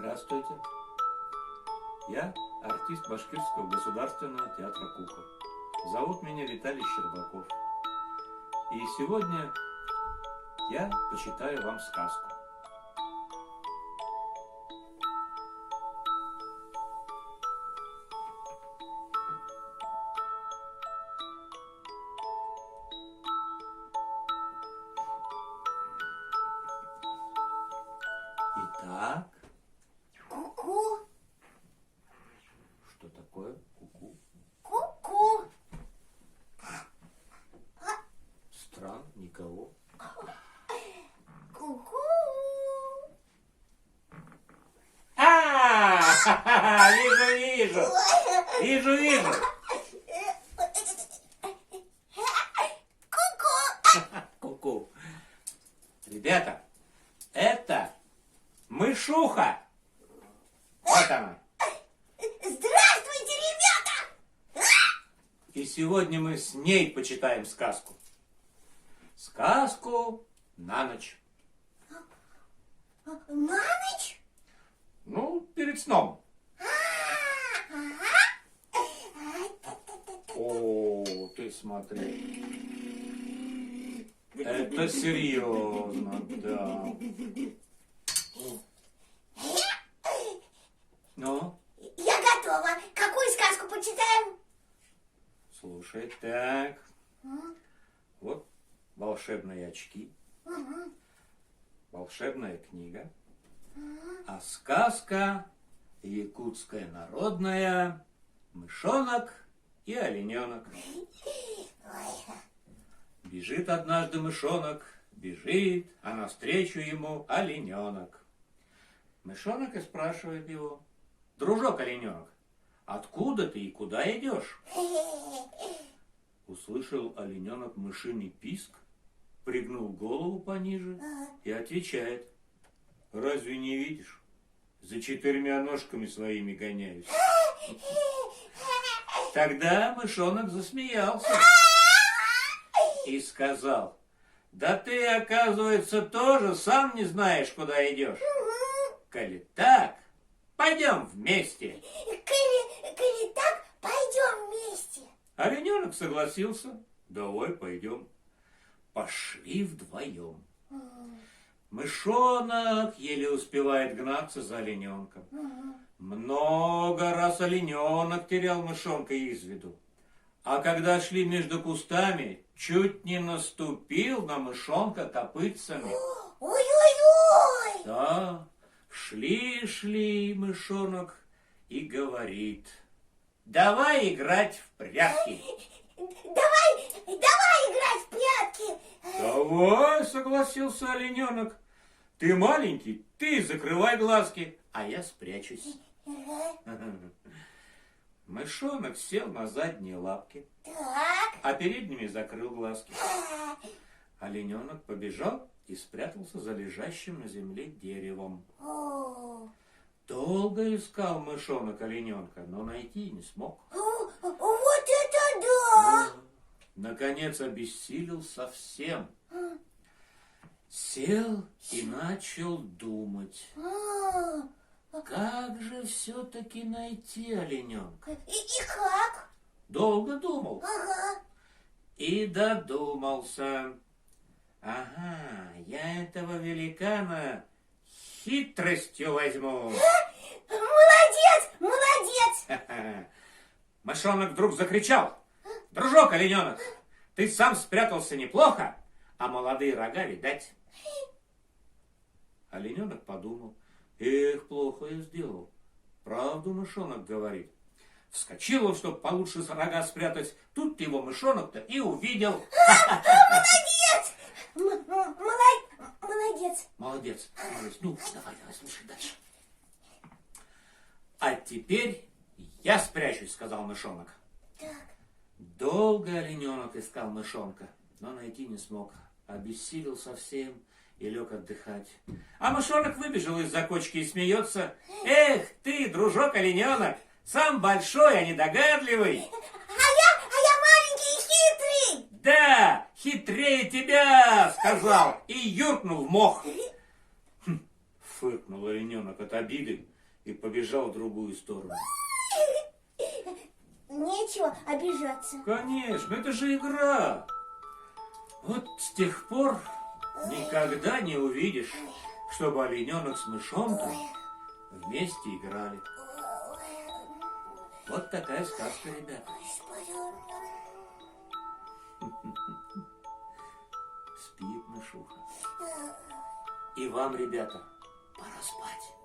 Здравствуйте. Я артист Башкирского государственного театра кукол. Зовут меня Виталий Щербаков. И сегодня я почитаю вам сказку. Итак, Ку-ку, что такое ку-ку? ку-ку. Странно, никого. Ку-ку. Вижу. Ку-ку. Ку-ку. Ребята, это мышуха. Вот она. Здравствуйте, ребята! И сегодня мы с ней почитаем сказку. Сказку на ночь. На ночь? Ну, перед сном. О, ты смотри. Это серьезно, да. Ну, Я готова. Какую сказку почитаем? слушай, так. Вот волшебные очки, волшебная книга, а сказка якутская народная «Мышонок и олененок». Бежит однажды мышонок, бежит, а навстречу ему олененок. Мышонок и спрашивает его: «Дружок олененок, откуда ты и куда идешь?» Услышал олененок мышиный писк, пригнул голову пониже и отвечает: «Разве не видишь? За 4 ножками своими гоняюсь». Тогда мышонок засмеялся и сказал: «Да ты, оказывается, тоже сам не знаешь, куда идешь. Коли так, пойдем вместе». Коли так, пойдем вместе. Олененок согласился: «Давай пойдем». Пошли вдвоем. Мышонок еле успевает гнаться за олененком. Много раз олененок терял мышонка из виду. А когда шли между кустами, чуть не наступил на мышонка копытцами. Ой-ой-ой! Да, шли мышонок и говорит: «Давай играть в прятки». Давай играть в прятки. «Давай», согласился олененок. «Ты маленький, ты закрывай глазки, а я спрячусь». Мышонок сел на задние лапки, Так. а передними закрыл глазки. Олененок побежал и спрятался за лежащим на земле деревом. О, Долго искал мышонок олененка, но найти не смог. вот это да! Наконец обессилел совсем. Сел и начал думать. Как же все-таки найти олененка? И как? Долго думал Ага. и додумался. Ага, я этого великана хитростью возьму. Молодец! Мышонок вдруг закричал: «Дружок олененок, ты сам спрятался неплохо, а молодые рога видать». Олененок подумал: «Эх, плохо я сделал. Правду мышонок говорит». Вскочил он, чтобы получше рога спрятать. Тут его мышонок-то и увидел. Молодец! Молодец. Ну, давай, слушай дальше. «А теперь я спрячусь», — сказал мышонок. Так. Долго олененок искал мышонка, но найти не смог. Обессилел совсем и лег отдыхать. А мышонок выбежал из-за кочки и смеется: «Эх ты, дружок олененок, сам большой, а недогадливый». А я маленький и хитрый. «Да, хитрее тебя», — сказал и юркнул в мох. Фыркнул олененок от обиды и побежал в другую сторону. Нечего обижаться. Конечно, это же игра. Вот с тех пор никогда не увидишь, чтобы олененок с мышонком вместе играли. Вот такая сказка, ребята. Спит мышуха. И вам, ребята, пора спать.